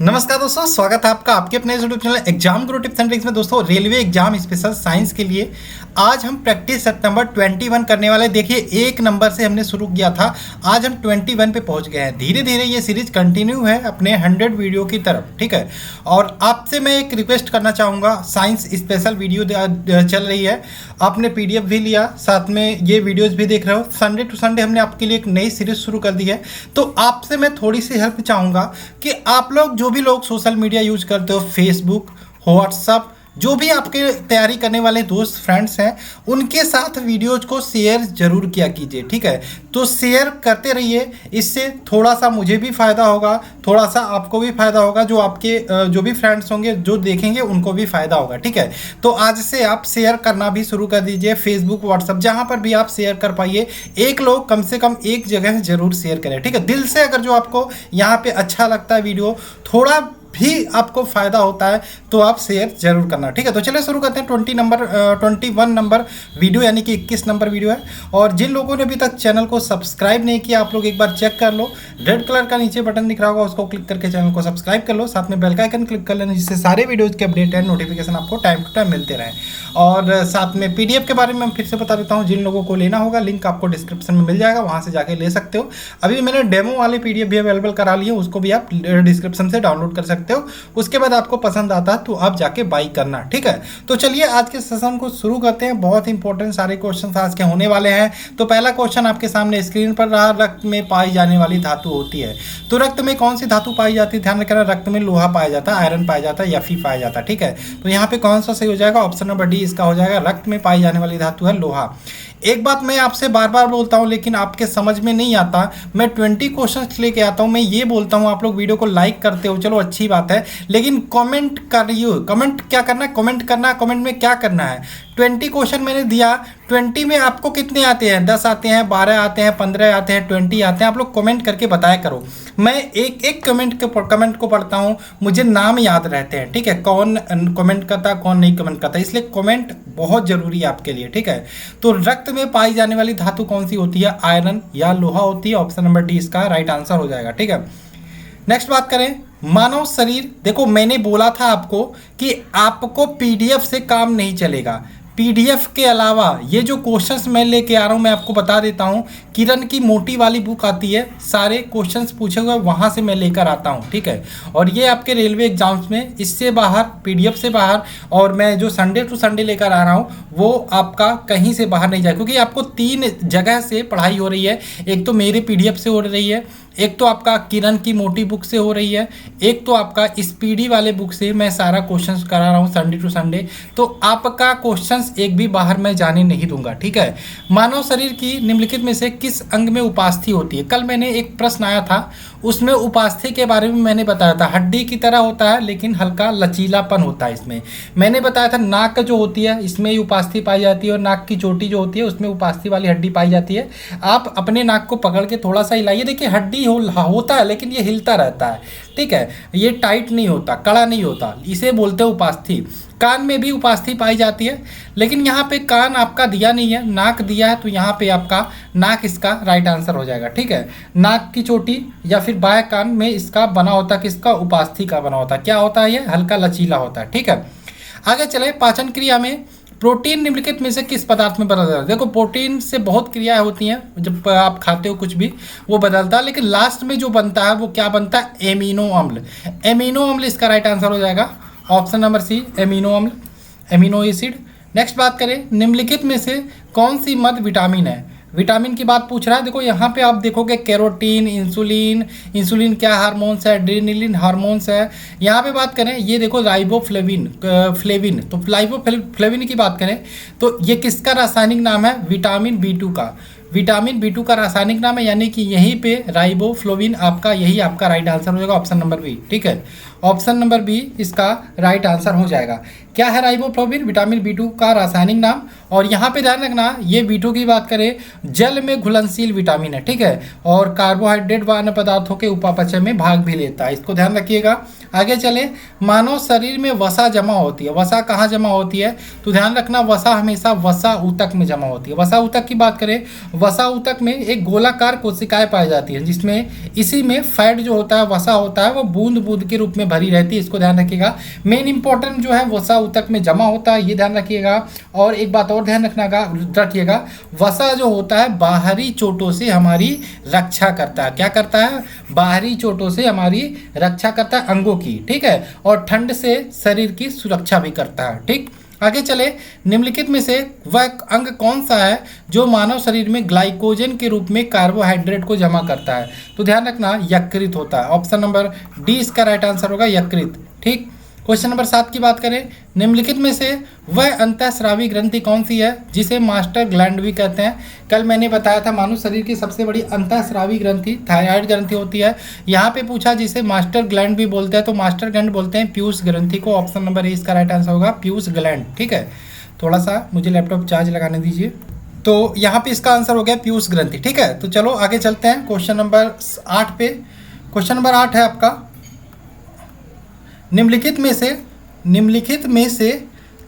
नमस्कार दोस्तों, स्वागत है आपका आपके अपने YouTube channel exam Guru tips and tricks में। दोस्तों, रेलवे एग्जाम स्पेशल साइंस के लिए आज हम प्रैक्टिस सेट नंबर 21 करने वाले हैं। देखिए, एक नंबर से हमने शुरू किया था, आज हम 21 पे पहुंच गए हैं। धीरे धीरे ये सीरीज कंटिन्यू है अपने 100 वीडियो की तरफ, ठीक है। और आपसे मैं एक रिक्वेस्ट करना चाहूँगा, साइंस स्पेशल वीडियो चल रही है, आपने PDF भी लिया, साथ में ये वीडियोज़ भी देख रहे हो। संडे टू संडे हमने आपके लिए एक नई सीरीज शुरू कर दी है। तो आपसे मैं थोड़ी सी हेल्प चाहूँगा कि आप लोग जो भी लोग सोशल मीडिया यूज करते हो, फेसबुक, व्हाट्सअप, जो भी आपके तैयारी करने वाले दोस्त फ्रेंड्स हैं, उनके साथ वीडियोज को शेयर जरूर किया कीजिए, ठीक है। तो शेयर करते रहिए, इससे थोड़ा सा मुझे भी फ़ायदा होगा, थोड़ा सा आपको भी फ़ायदा होगा, जो आपके जो भी फ्रेंड्स होंगे जो देखेंगे उनको भी फ़ायदा होगा, ठीक है। तो आज से आप शेयर करना भी शुरू कर दीजिए, फेसबुक, व्हाट्सअप, जहाँ पर भी आप शेयर कर पाइए। एक लोग कम से कम एक जगह जरूर शेयर करें, ठीक है। दिल से अगर जो आपको यहाँ पे अच्छा लगता है वीडियो, थोड़ा भी आपको फ़ायदा होता है, तो आप शेयर जरूर करना, ठीक है। तो चलिए शुरू करते हैं। 21 नंबर वीडियो यानी कि 21 नंबर वीडियो है। और जिन लोगों ने अभी तक चैनल को सब्सक्राइब नहीं किया, आप लोग एक बार चेक कर लो, रेड कलर का नीचे बटन दिख रहा होगा, उसको क्लिक करके चैनल को सब्सक्राइब कर लो, साथ में बेल का आइकन क्लिक कर लेना, जिससे सारे वीडियोज़ के अपडेट एंड नोटिफिकेशन आपको टाइम टू टाइम मिलते रहें। और साथ में PDF के बारे में मैं फिर से बता देता हूँ, जिन लोगों को लेना होगा लिंक आपको डिस्क्रिप्शन में मिल जाएगा, वहाँ से जाके ले सकते हो। अभी मैंने डेमो वाले PDF भी अवेलेबल करा लिए, उसको भी आप डिस्क्रिप्शन से डाउनलोड कर सकते हो। उसके बाद आपको पसंद आता है तो आप जाके बाई करना, ठीक है। तो चलिए आज के सेशन को शुरू करते हैं। बहुत इंपॉर्टेंट सारे क्वेश्चन आज के होने वाले हैं। तो पहला क्वेश्चन आपके सामने स्क्रीन पर रहा, रक्त में पाई जाने वाली धातु होती है। तो रक्त में कौन सी धातु पाई जाती है? ध्यान रखना, रक्त में लोहा पाया जाता है, आयरन पाया जाता है, Fe पाया जाता है, ठीक है। तो यहाँ पे कौन सा सही हो जाएगा? ऑप्शन नंबर डी इसका हो जाएगा। रक्त में पाई जाने वाली धातु है लोहा। एक बात मैं आपसे बार बार बोलता हूं, लेकिन आपके समझ में नहीं आता। मैं 20 क्वेश्चंस लेके आता हूं, मैं ये बोलता हूं, आप लोग वीडियो को लाइक करते हो, चलो अच्छी बात है, लेकिन कमेंट करिए। कमेंट क्या करना है? कमेंट करना है। कमेंट में क्या करना है? 20 क्वेश्चन मैंने दिया, 20 में आपको कितने आते हैं? 10 आते हैं, 12 आते हैं, 15 आते हैं, 20 आते हैं? आप लोग कमेंट करके बताया करो। मैं एक एक कमेंट को पढ़ता हूँ, मुझे नाम याद रहते हैं, ठीक है, कौन कमेंट करता कौन नहीं कमेंट करता, इसलिए कमेंट बहुत जरूरी है आपके लिए, ठीक है। तो रक्त में पाई जाने वाली धातु कौन सी होती है? आयरन या लोहा होती है। ऑप्शन नंबर डी इसका राइट आंसर हो जाएगा, ठीक है। नेक्स्ट बात करें, मानव शरीर। देखो, मैंने बोला था आपको कि आपको PDF से काम नहीं चलेगा। PDF के अलावा ये जो क्वेश्चंस मैं लेके आ रहा हूँ, मैं आपको बता देता हूँ, किरण की मोटी वाली बुक आती है, सारे क्वेश्चंस पूछे हुए वहाँ से मैं लेकर आता हूँ, ठीक है। और ये आपके रेलवे एग्जाम्स में इससे बाहर, PDF से बाहर, और मैं जो संडे टू संडे लेकर आ रहा हूँ वो आपका कहीं से बाहर नहीं जाए, क्योंकि आपको 3 जगह से पढ़ाई हो रही है। एक तो मेरे PDF से हो रही है, एक तो आपका किरण की मोटी बुक से हो रही है, एक तो आपका स्पीडी वाले बुक से मैं सारा क्वेश्चंस करा रहा हूँ संडे टू संडे। तो आपका क्वेश्चंस एक भी बाहर मैं जाने नहीं दूंगा, ठीक है। मानव शरीर की निम्नलिखित में से किस अंग में उपास्थि होती है? कल मैंने एक प्रश्न आया था, उसमें उपास्थि के बारे में मैंने बताया था, हड्डी की तरह होता है लेकिन हल्का लचीलापन होता है इसमें। मैंने बताया था नाक जो होती है इसमें उपास्थि पाई जाती है, और नाक की चोटी जो होती है उसमें उपास्थि वाली हड्डी पाई जाती है। आप अपने नाक को पकड़ के थोड़ा सा हिलाइए, देखिए हड्डी होता है लेकिन ये हिलता रहता है, ठीक है। ये टाइट नहीं होता, कड़ा नहीं होता, इसे बोलते हैं उपास्थि। कान में भी उपास्थि पाई जाती है, लेकिन यहाँ पे कान आपका दिया नहीं है, नाक दिया है, तो यहाँ पे आपका नाक इसका राइट आंसर हो जाएगा, ठीक है। नाक की चोटी या फिर बाएं कान में इसका बना होता है, किसका? उपास्थि का बना होता है। क्या होता है? ये हल्का लचीला होता है, ठीक है। आगे चले, पाचन क्रिया में प्रोटीन निम्नलिखित में से किस पदार्थ में बदलता है? देखो, प्रोटीन से बहुत क्रियाएं होती हैं, जब आप खाते हो कुछ भी वो बदलता है, लेकिन लास्ट में जो बनता है वो क्या बनता है? एमिनो अम्ल। एमिनो अम्ल इसका राइट आंसर हो जाएगा। ऑप्शन नंबर सी, एमिनो अम्ल, एमिनो एसिड। नेक्स्ट बात करें, निम्नलिखित में से कौन सी मद विटामिन है? विटामिन की बात पूछ रहा है। देखो, यहाँ पे आप देखोगे कैरोटीन, इंसुलिन। इंसुलिन क्या हार्मोन्स है? एड्रेनलिन हार्मोन्स है। यहाँ पे बात करें, ये देखो राइबोफ्लेविन, फ्लेविन। तो राइबोफ्लेविन की बात करें तो ये किसका रासायनिक नाम है? विटामिन B2 का। विटामिन B2 का रासायनिक नाम है, यानी कि यहीं पे राइबोफ्लोविन आपका, यही आपका राइट आंसर हो जाएगा, ऑप्शन नंबर बी, ठीक है। ऑप्शन नंबर बी इसका राइट आंसर हो जाएगा। क्या है राइबोफ्लोविन? विटामिन B2 का रासायनिक नाम। और यहाँ पे ध्यान रखना, ये B2 की बात करें, जल में घुलनशील विटामिन है, ठीक है, और कार्बोहाइड्रेट व अन्य पदार्थों के उपापचय में भाग भी लेता है, इसको ध्यान रखिएगा। आगे चले, मानव शरीर में वसा जमा होती है। वसा कहाँ जमा होती है? तो ध्यान रखना, वसा हमेशा वसा ऊतक में जमा होती है। वसा ऊतक की बात करें, वसा ऊतक में एक गोलाकार कोशिकाएं पाई जाती हैं, जिसमें इसी में फैट जो होता है, वसा होता है, वो बूंद बूंद के रूप में भरी रहती है। इसको ध्यान रखिएगा। मेन इंपॉर्टेंट जो है वसा ऊतक में जमा होता है, ये ध्यान रखिएगा। और एक बात और ध्यान रखिएगा, वसा जो होता है बाहरी चोटों से हमारी रक्षा करता है। क्या करता है? बाहरी चोटों से हमारी रक्षा करता है, अंगों की, ठीक है, और ठंड से शरीर की सुरक्षा भी करता है। ठीक, आगे चले। निम्नलिखित में से वह अंग कौन सा है जो मानव शरीर में ग्लाइकोजन के रूप में कार्बोहाइड्रेट को जमा करता है? तो ध्यान रखना, यकृत होता है। ऑप्शन नंबर डी इसका राइट आंसर होगा, यकृत। ठीक, क्वेश्चन नंबर 7 की बात करें। निम्नलिखित में से वह अंतःस्रावी ग्रंथि कौन सी है जिसे मास्टर ग्लैंड भी कहते हैं? कल मैंने बताया था मानव शरीर की सबसे बड़ी अंतःस्रावी ग्रंथि थायराइड ग्रंथि होती है। यहाँ पे पूछा जिसे मास्टर ग्लैंड भी बोलते हैं, तो मास्टर ग्लैंड बोलते हैं पीयूष ग्रंथि को। ऑप्शन नंबर ए इसका राइट आंसर होगा, पीयूष ग्लैंड। ठीक है, थोड़ा सा मुझे लैपटॉप चार्ज लगाने दीजिए। तो यहाँ पे इसका आंसर हो गया पीयूष ग्रंथि। ठीक है, तो चलो आगे चलते हैं क्वेश्चन नंबर 8 पे। क्वेश्चन नंबर 8 है आपका, निम्नलिखित में से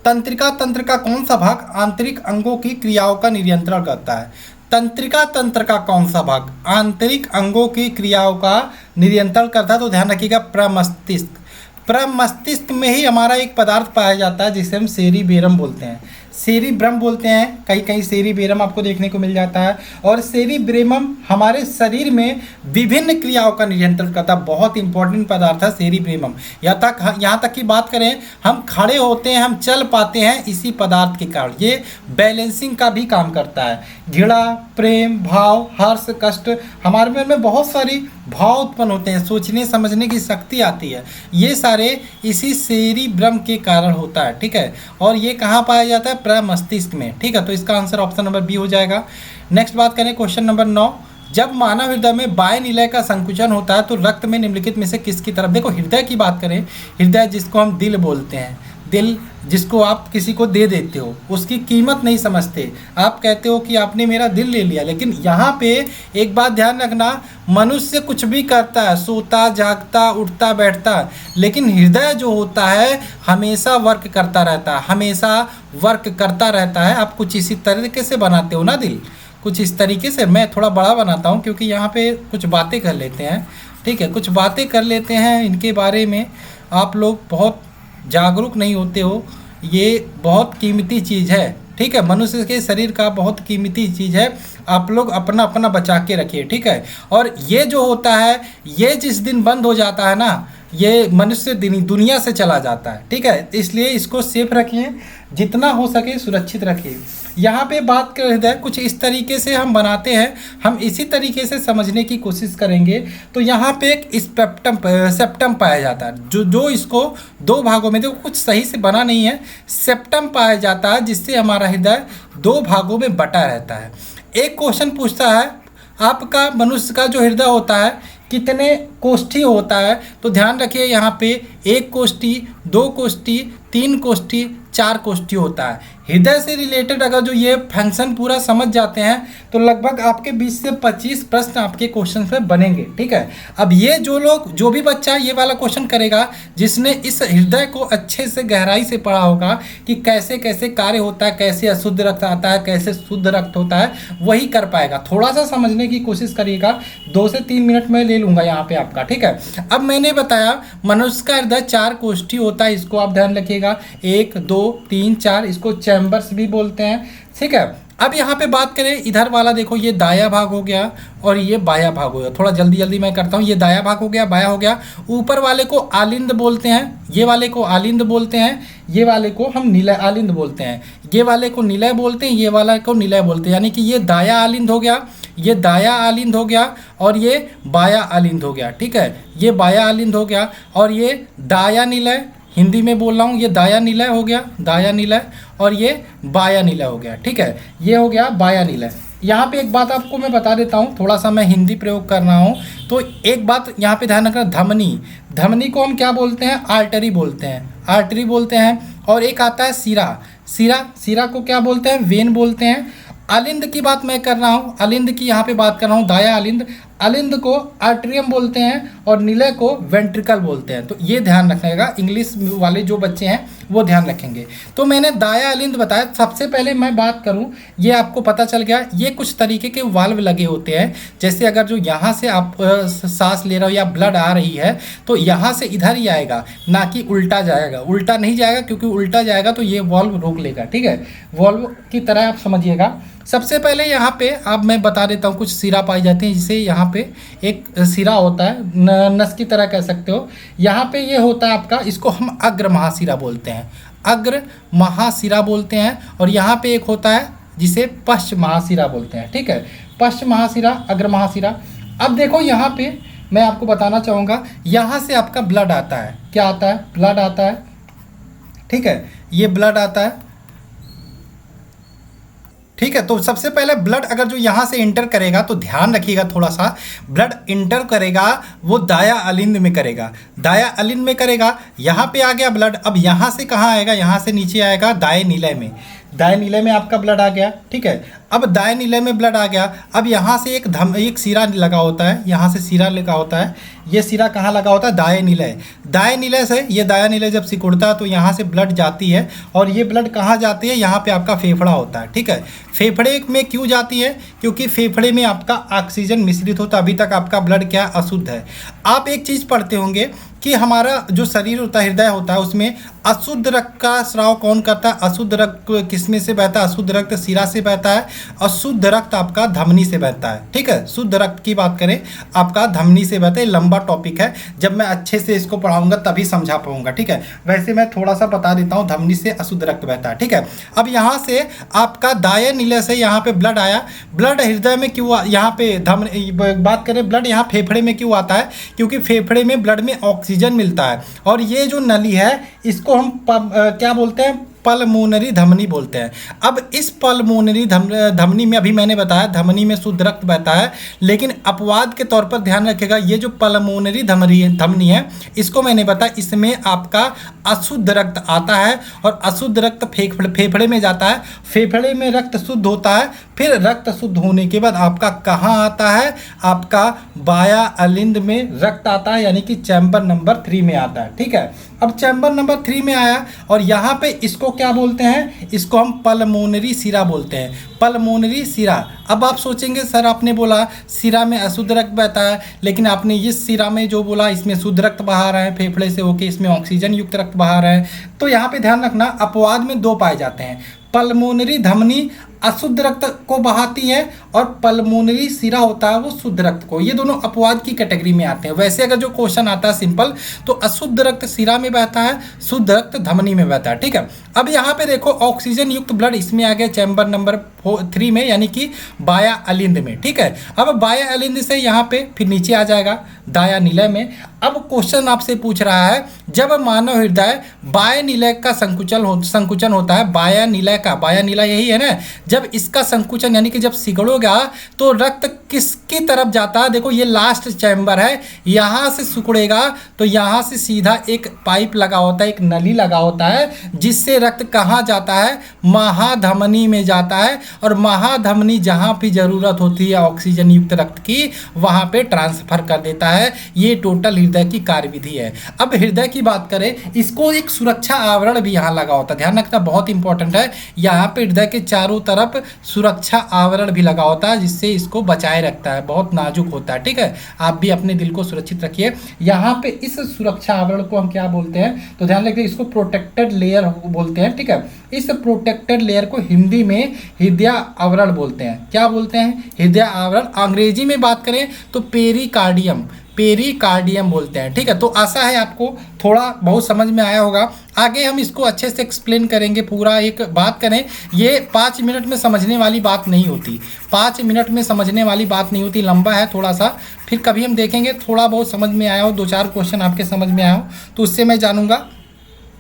तंत्रिका तंत्र का कौन सा भाग आंतरिक अंगों की क्रियाओं का नियंत्रण करता है? तंत्रिका तंत्र का कौन सा भाग आंतरिक अंगों की क्रियाओं का नियंत्रण करता है? तो ध्यान रखिएगा, प्रमस्तिष्क। प्रमस्तिष्क में ही हमारा एक पदार्थ पाया जाता है जिसे हम सेरिबेरम बोलते हैं, सेरिब्रम बोलते हैं, कहीं कहीं सेरिबेरम आपको देखने को मिल जाता है। और सेरिब्रेमम हमारे शरीर में विभिन्न क्रियाओं का नियंत्रण करता है, बहुत इंपॉर्टेंट पदार्थ है सेरिब्रेमम। यहाँ तक की बात करें, हम खड़े होते हैं, हम चल पाते हैं इसी पदार्थ के कारण। ये बैलेंसिंग का भी काम करता है। घृणा, प्रेम, भाव, हर्ष, कष्ट, हमारे मन में बहुत सारी भाव उत्पन्न होते हैं, सोचने समझने की शक्ति आती है, ये सारे इसी सेरिब्रम के कारण होता है। ठीक है, और ये कहाँ पाया जाता है? प्रमस्तिष्क में। ठीक है, तो इसका आंसर ऑप्शन नंबर बी हो जाएगा। नेक्स्ट बात करें क्वेश्चन नंबर 9। जब मानव हृदय में बाह्य निलय का संकुचन होता है तो रक्त में निम्नलिखित में से किसकी तरफ? देखो, हृदय की बात करें, हृदय जिसको हम दिल बोलते हैं, दिल जिसको आप किसी को दे देते हो, उसकी कीमत नहीं समझते, आप कहते हो कि आपने मेरा दिल ले लिया। लेकिन यहाँ पे एक बात ध्यान रखना, मनुष्य कुछ भी करता है, सोता जागता उठता बैठता, लेकिन हृदय जो होता है हमेशा वर्क करता रहता है, हमेशा वर्क करता रहता है। आप कुछ इसी तरीके से बनाते हो ना दिल, कुछ इस तरीके से। मैं थोड़ा बड़ा बनाता हूँ क्योंकि यहाँ पे कुछ बातें कर लेते हैं। ठीक है, कुछ बातें कर लेते हैं इनके बारे में। आप लोग बहुत जागरूक नहीं होते हो, ये बहुत कीमती चीज़ है। ठीक है, मनुष्य के शरीर का बहुत कीमती चीज़ है, आप लोग अपना अपना बचा के रखिए। ठीक है, और ये जो होता है, ये जिस दिन बंद हो जाता है ना, ये मनुष्य दुनिया से चला जाता है। ठीक है, इसलिए इसको सेफ रखिए, जितना हो सके सुरक्षित रखिए। यहाँ पे बात कर रहे हैं कुछ इस तरीके से हम बनाते हैं, हम इसी तरीके से समझने की कोशिश करेंगे। तो यहाँ पे एक सेप्टम पाया जाता है, जो इसको दो भागों में, देखो कुछ सही से बना नहीं है, सेप्टम पाया जाता है जिससे हमारा हृदय दो भागों में बटा रहता है। एक क्वेश्चन पूछता है, आपका मनुष्य का जो हृदय होता है कितने कोष्ठी होता है? तो ध्यान रखिए, यहाँ पे 1 कोष्ठी, 2 कोष्ठी, 3 कोष्ठी, 4 कोष्ठी होता है। हृदय से रिलेटेड अगर जो ये फंक्शन पूरा समझ जाते हैं तो लगभग आपके 20 से 25 प्रश्न आपके क्वेश्चन पे बनेंगे। ठीक है, अब ये जो भी बच्चा ये वाला क्वेश्चन करेगा, जिसने इस हृदय को अच्छे से गहराई से पढ़ा होगा कि कैसे कैसे कार्य होता है, कैसे अशुद्ध रक्त आता है, कैसे शुद्ध रक्त होता है, वही कर पाएगा। थोड़ा सा समझने की कोशिश करिएगा, 2 से 3 मिनट में ले लूँगा यहाँ पे आपका। ठीक है, अब मैंने बताया मनुष्य का हृदय 4 कोष्ठी होता है, इसको आप ध्यान रखिएगा, 1 2 3 4, इसको चैम्बर्स भी बोलते हैं। ठीक है, अब यहाँ पे बात करें, इधर वाला देखो, ये दाया भाग हो गया और ये बाया भाग हो गया। थोड़ा जल्दी जल्दी मैं करता हूँ, ये दाया भाग हो गया, बाया हो गया। ऊपर वाले को आलिंद बोलते हैं, ये वाले को आलिंद बोलते हैं, ये वाले को हम निलय आलिंद बोलते हैं, ये वाले को निलय बोलते हैं, ये वाला को निलय बोलते हैं। यानी कि ये दाया आलिंद हो गया, ये दाया आलिंद हो गया और ये बाया आलिंद हो गया। ठीक है, ये बाया आलिंद हो गया और ये दाया निलय, हिंदी में बोल रहा हूँ, ये दाया निलय हो गया, दाया निलय, और ये बाया निलय हो गया। ठीक है, ये हो गया बाया निलय। यहाँ पे एक बात आपको मैं बता देता हूँ, थोड़ा सा मैं हिंदी प्रयोग कर रहा हूँ, तो एक बात यहाँ पे ध्यान रखना, धमनी, धमनी को हम क्या बोलते हैं? आर्टरी बोलते हैं, आर्टरी बोलते हैं। और एक आता है सिरा, सिरा को क्या बोलते हैं? वेन बोलते हैं। अलिंद की बात मैं कर रहा हूँ, अलिंद की यहाँ पे बात कर रहा हूँ, दाया अलिंद, अलिंद को आर्ट्रियम बोलते हैं और निलय को वेंट्रिकल बोलते हैं। तो ये ध्यान रखिएगा, इंग्लिश वाले जो बच्चे हैं वो ध्यान रखेंगे। तो मैंने दाया अलिंद बताया। सबसे पहले मैं बात करूं, ये आपको पता चल गया, ये कुछ तरीके के वाल्व लगे होते हैं। जैसे अगर जो यहाँ से आप सांस ले रहे हो या ब्लड आ रही है तो यहाँ से इधर ही आएगा, ना कि उल्टा जाएगा। उल्टा नहीं जाएगा, क्योंकि उल्टा जाएगा तो ये वाल्व रोक लेगा, ठीक है। वाल्व की तरह आप समझिएगा। सबसे पहले यहाँ पे अब मैं बता देता हूँ, कुछ सिरा पाई जाती हैं, जिसे यहाँ पे एक सिरा होता है, नस की तरह कह सकते हो। यहाँ पे ये होता है आपका, इसको हम अग्र महासिरा बोलते हैं, अग्र महासिरा बोलते हैं। और यहाँ पे एक होता है जिसे पश्च महासिरा बोलते हैं, ठीक है। पश्च महासिरा, अग्र महासिरा। अब देखो यहाँ पे मैं आपको बताना चाहूँगा, यहाँ से आपका ब्लड आता है। क्या आता है? ब्लड आता है, ठीक है। ये ब्लड आता है, ठीक है। तो सबसे पहले ब्लड अगर जो यहाँ से इंटर करेगा तो ध्यान रखिएगा थोड़ा सा, ब्लड इंटर करेगा वो दाया अलिंद में करेगा, दाया अलिंद में करेगा। यहाँ पे आ गया ब्लड, अब यहाँ से कहाँ आएगा? यहाँ से नीचे आएगा दाएं नीले में, दाएं नीले में आपका ब्लड आ गया, ठीक है। अब दाएं नीले में ब्लड आ गया, अब यहाँ से एक सिरा लगा होता है, यहाँ से सिरा लगा होता है। ये सिरा कहाँ लगा होता है? दाएं नीले। दाएं नीले से ये दाया नीले जब सिकुड़ता है तो यहाँ से ब्लड जाती है, और ये ब्लड कहाँ जाती है? यहाँ पे आपका फेफड़ा होता है, ठीक है। फेफड़े में क्यों जाती है? क्योंकि फेफड़े में आपका ऑक्सीजन मिश्रित होता है। अभी तक आपका ब्लड क्या अशुद्ध है। आप एक चीज़ पढ़ते होंगे कि हमारा जो शरीर होता है, हृदय होता है, उसमें अशुद्ध रक्त का स्राव कौन करता है? अशुद्ध रक्त किसमें से बहता है? अशुद्ध रक्त सिरा से बहता है, और शुद्ध रक्त आपका धमनी से बहता है, ठीक है। शुद्ध रक्त की बात करें, आपका धमनी से बहता है। लंबा टॉपिक है, जब मैं अच्छे से इसको पढ़ाऊंगा तभी समझा पाऊंगा, ठीक है। वैसे मैं थोड़ा सा बता देता हूँ, धमनी से अशुद्ध रक्त बहता है, ठीक है। अब यहाँ से आपका दाएं नीले से यहाँ पे ब्लड आया, ब्लड हृदय में क्यों, यहाँ पे बात करें ब्लड यहाँ फेफड़े में क्यों आता है? क्योंकि फेफड़े में ब्लड में ऑक्सीजन मिलता है, और ये जो नली है इसको हम क्या बोलते हैं? पल्मोनरी धमनी बोलते हैं। अब इस पल्मोनरी धमनी में अभी मैंने बताया धमनी में शुद्ध रक्त बहता है, लेकिन अपवाद के तौर पर ध्यान रखिएगा, ये जो पल्मोनरी धमनी है, इसको मैंने बताया इसमें आपका अशुद्ध रक्त आता है, और अशुद्ध रक्त फेफड़े में जाता है। फेफड़े में रक्त शुद्ध होता है, फिर रक्त शुद्ध होने के बाद आपका कहाँ आता है? आपका बाया अलिंद में रक्त आता है, यानी कि चैम्बर नंबर 3 में आता है, ठीक है। अब चैम्बर नंबर 3 में आया, और यहाँ पे इसको क्या बोलते हैं? इसको हम पल्मोनरी सिरा बोलते हैं, पल्मोनरी सिरा। अब आप सोचेंगे सर आपने बोला सिरा में अशुद्ध रक्त बहता है, लेकिन आपने इस सिरा में जो बोला इसमें शुद्ध रक्त बहा रहा है फेफड़े से होके, इसमें ऑक्सीजन युक्त रक्त बहा रहा है। तो यहाँ पे ध्यान रखना, अपवाद में 2 पाए जाते हैं। पल्मोनरी धमनी अशुद्ध रक्त को बहाती है, और पल्मोनरी सिरा होता है वो शुद्ध रक्त को। ये दोनों अपवाद की कैटेगरी में आते हैं। वैसे अगर जो क्वेश्चन आता है सिंपल, तो अशुद्ध रक्त सिरा में बहता है, शुद्ध रक्त धमनी में बहता है, ठीक है। अब यहाँ पे देखो ऑक्सीजन युक्त ब्लड इसमें आ गया चैम्बर नंबर 3 में, यानी कि बाया अलिंद में, ठीक है। अब बाया अलिंद से यहाँ पे फिर नीचे आ जाएगा दाया नीलय में। अब क्वेश्चन आपसे पूछ रहा है, जब मानव हृदय बाया नीलय का संकुचन होता है, बाया नीलय का, बाया नीला यही है ना, जब इसका संकुचन यानी कि जब सिकुड़ेगा तो रक्त किसकी तरफ जाता है? देखो ये लास्ट चैम्बर है, यहाँ से सिकुड़ेगा तो यहाँ से सीधा एक पाइप लगा होता है, एक नली लगा होता है, जिससे रक्त कहाँ जाता है? महाधमनी में जाता है, और महाधमनी जहाँ भी जरूरत होती है ऑक्सीजन युक्त रक्त की, वहाँ पे ट्रांसफर कर देता है। ये टोटल हृदय की कार्यविधि है। अब हृदय की बात करें, इसको एक सुरक्षा आवरण भी यहाँ लगा होता है, ध्यान रखना बहुत इंपॉर्टेंट है। यहाँ पे हृदय के चारों तरफ सुरक्षा आवरण भी लगा होता है, जिससे इसको बचाए रखता है, बहुत नाजुक होता है, ठीक है। आप भी अपने दिल को सुरक्षित रखिए। यहाँ पे इस सुरक्षा आवरण को हम क्या बोलते हैं? तो ध्यान रखिए, इसको प्रोटेक्टेड लेयर बोलते हैं, ठीक है। इस प्रोटेक्टेड लेयर को हिंदी में हृदय आवरण बोलते हैं। क्या बोलते हैं? हृदय आवरण। अंग्रेजी में बात करें तो पेरिकार्डियम, पेरिकार्डियम बोलते हैं, ठीक है। तो आशा है आपको थोड़ा बहुत समझ में आया होगा। आगे हम इसको अच्छे से एक्सप्लेन करेंगे। पूरा एक बात करें, ये 5 मिनट में समझने वाली बात नहीं होती, 5 मिनट में समझने वाली बात नहीं होती, लंबा है थोड़ा सा। फिर कभी हम देखेंगे थोड़ा बहुत समझ में आया हो, 2-4 क्वेश्चन आपके समझ में आया हो, तो उससे मैं जानूंगा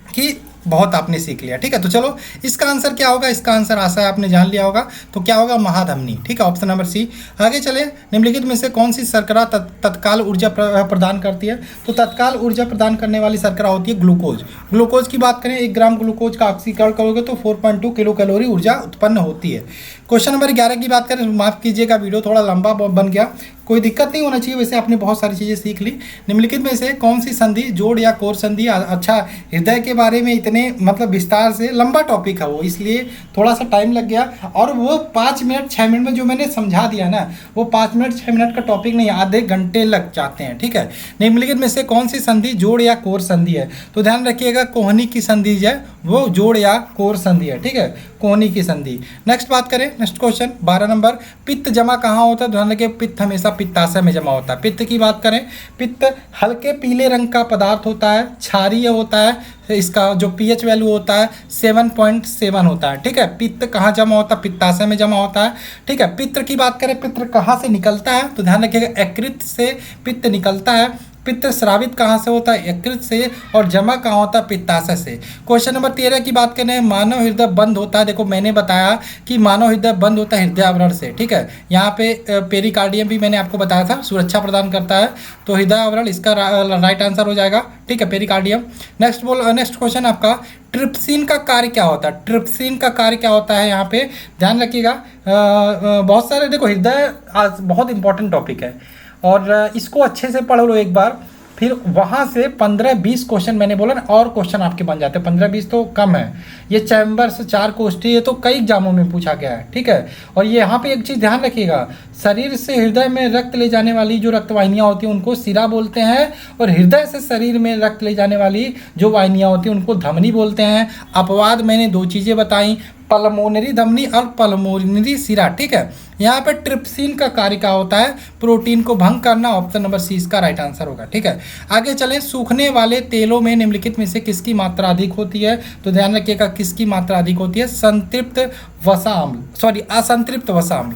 कि बहुत आपने सीख लिया, ठीक है। तो चलो इसका आंसर क्या होगा? इसका आंसर आशा है आपने जान लिया होगा। तो क्या होगा? महाधमनी, ठीक है, ऑप्शन नंबर सी। आगे चले, निम्नलिखित में से कौन सी शर्करा तत्काल ऊर्जा प्रदान करती है? तो तत्काल ऊर्जा प्रदान करने वाली शर्करा होती है ग्लूकोज। ग्लूकोज की बात करें, 1 ग्राम ग्लूकोज का ऑक्सीकरण करोगे तो 4.2 किलो कैलोरी ऊर्जा उत्पन्न होती है। क्वेश्चन नंबर 11 की बात करें, माफ कीजिएगा वीडियो थोड़ा लंबा बन गया। कोई दिक्कत नहीं होना चाहिए। वैसे आपने बहुत सारी चीज़ें सीख ली। निम्नलिखित में से कौन सी संधि जोड़ या कोर संधि? अच्छा, हृदय के बारे में इतने मतलब विस्तार से लंबा टॉपिक है वो, इसलिए थोड़ा सा टाइम लग गया। और वो 5 मिनट 6 मिनट में जो मैंने समझा दिया ना, वो 5 मिनट 6 मिनट का टॉपिक नहीं, आधे घंटे लग जाते हैं। ठीक है, निम्नलिखित में से कौन सी संधि जोड़ या कोर संधि है? तो ध्यान रखिएगा, कोहनी की संधि है वो जोड़ या कोर संधि है। ठीक है, कोहनी की संधि। नेक्स्ट बात करें, नेक्स्ट क्वेश्चन 12 नंबर, पित्त जमा कहाँ होता है? ध्यान रखिए, पित्त हमेशा पित्ताशय में जमा होता है। पित्त की बात करें, पित्त हल्के पीले रंग का पदार्थ होता है, क्षारीय होता है, इसका जो पीएच वैल्यू होता है 7.7 होता है। ठीक है, पित्त कहाँ जमा होता है? पित्ताशय में जमा होता है। ठीक है, पित्त की बात करें, पित्त कहाँ से निकलता है? तो ध्यान रखिएगा, यकृत से पित्त निकलता है। पित्त स्रावित कहाँ से होता है? यकृत से। और जमा कहाँ होता है? पित्ताशय से। क्वेश्चन नंबर 13 की बात करें, मानव हृदय बंद होता है। देखो मैंने बताया कि मानव हृदय बंद होता है हृदय आवरण से। ठीक है, यहाँ पे पेरिकार्डियम भी मैंने आपको बताया था, सुरक्षा प्रदान करता है, तो हृदय आवरण इसका राइट आंसर हो जाएगा। ठीक है, पेरिकार्डियम। नेक्स्ट क्वेश्चन आपका, ट्रिप्सिन का कार्य क्या होता है? ट्रिप्सिन का कार्य क्या होता है? यहाँ पे ध्यान रखिएगा, बहुत सारे, देखो हृदय आज बहुत इंपॉर्टेंट टॉपिक है और इसको अच्छे से पढ़ लो एक बार, फिर वहाँ से 15-20 क्वेश्चन मैंने बोला ना, और क्वेश्चन आपके बन जाते हैं। 15-20 तो कम है, ये चैम्बर से 4 क्वेश्चन, ये तो कई एग्जामों में पूछा गया है। ठीक है, और ये यहाँ पे एक चीज़ ध्यान रखिएगा, शरीर से हृदय में रक्त ले जाने वाली जो रक्तवाहिनियाँ होती हैं उनको सिरा बोलते हैं, और हृदय से शरीर में रक्त ले जाने वाली जो वाहिनियाँ होती हैं उनको धमनी बोलते हैं। अपवाद मैंने 2 चीज़ें बताई, पल्मोनरी धमनी और पल्मोनरी सिरा। ठीक है, यहाँ पे ट्रिप्सिन का कार्य क्या होता है? प्रोटीन को भंग करना। ऑप्शन नंबर सी इसका राइट आंसर होगा। ठीक है, आगे चलें, सूखने वाले तेलों में निम्नलिखित में से किसकी मात्रा अधिक होती है? तो ध्यान रखिएगा, किसकी मात्रा अधिक होती है? संतृप्त वसा अम्ल, सॉरी असंतृप्त वसा अम्ल,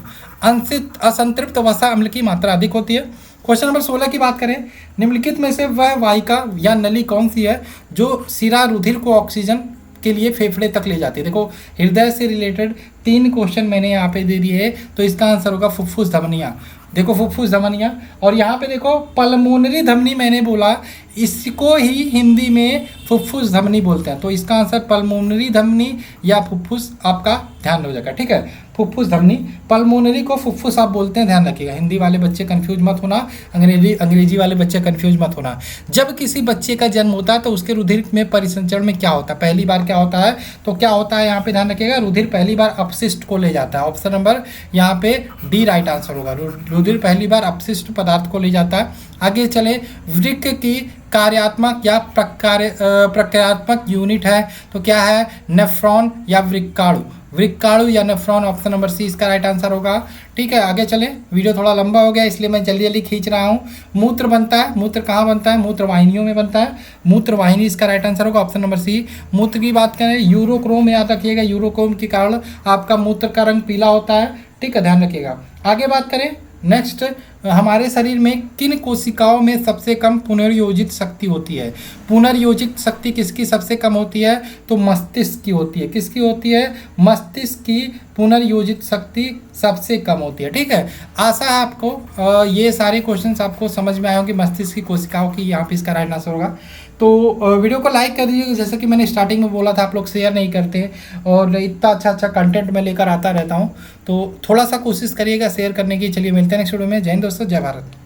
असंतृप्त वसा अम्ल की मात्रा अधिक होती है। क्वेश्चन नंबर 16 की बात करें, निम्नलिखित में से वह वाहिका या नली कौन सी है जो सिरा रुधिर को ऑक्सीजन के लिए फेफड़े तक ले जाती है? देखो हृदय से रिलेटेड 3 क्वेश्चन मैंने यहाँ पे दे दिए, तो इसका आंसर होगा फुफ्फुस धमनियाँ। देखो फुफ्फुस धमनियाँ, और यहाँ पे देखो पल्मोनरी धमनी मैंने बोला, इसको ही हिंदी में फुफ्फुस धमनी बोलते हैं, तो इसका आंसर पल्मोनरी धमनी या फुफ्फुस आपका ध्यान हो जाएगा। ठीक है, फुफ्फुस धमनी, पल्मोनरी को फुफ्फुस आप बोलते हैं, ध्यान रखिएगा। हिंदी वाले बच्चे कंफ्यूज मत होना, अंग्रेजी वाले बच्चे कंफ्यूज मत होना। जब किसी बच्चे का जन्म होता है तो उसके रुधिर में परिसंचरण में क्या होता है? पहली बार क्या होता है? तो क्या होता है यहाँ पे ध्यान रखिएगा, रुधिर पहली बार अपशिष्ट को ले जाता है। ऑप्शन नंबर यहाँ पे डी राइट आंसर होगा, रुधिर पहली बार अपशिष्ट पदार्थ को ले जाता है। आगे चले, वृक्क की कार्यात्मक या प्रक्रियात्मक यूनिट है, तो क्या है? नेफ्रॉन या वृक्काणु? वृक्काणु या नेफ्रॉन, ऑप्शन नंबर सी इसका राइट आंसर होगा। ठीक है, आगे चलें, वीडियो थोड़ा लंबा हो गया इसलिए मैं जल्दी जल्दी खींच रहा हूँ। मूत्र बनता है, मूत्र कहाँ बनता है? मूत्र वाहिनियों में बनता है, मूत्र वाहिनी इसका राइट आंसर होगा, ऑप्शन नंबर सी। मूत्र की बात करें, यूरोक्रोम याद रखिएगा, यूरोक्रोम के कारण आपका मूत्र का रंग पीला होता है। ठीक है, ध्यान रखिएगा। आगे बात करें, नेक्स्ट, हमारे शरीर में किन कोशिकाओं में सबसे कम पुनर्योजित शक्ति होती है? पुनर्योजित शक्ति किसकी सबसे कम होती है? तो मस्तिष्क की होती है। किसकी होती है? मस्तिष्क की पुनर्योजित शक्ति सबसे कम होती है। ठीक है, आशा है आपको ये सारे क्वेश्चंस आपको समझ में आए होंगे। मस्तिष्क की कोशिकाओं की यहाँ पे इसका राइट आंसर होगा। तो वीडियो को लाइक कर दीजिए, जैसे कि मैंने स्टार्टिंग में बोला था, आप लोग शेयर नहीं करते, और इतना अच्छा कंटेंट मैं लेकर आता रहता हूँ, तो थोड़ा सा कोशिश करिएगा शेयर करने की। चलिए मिलते हैं नेक्स्ट वीडियो में। जय हिंद दोस्तों, जय भारत।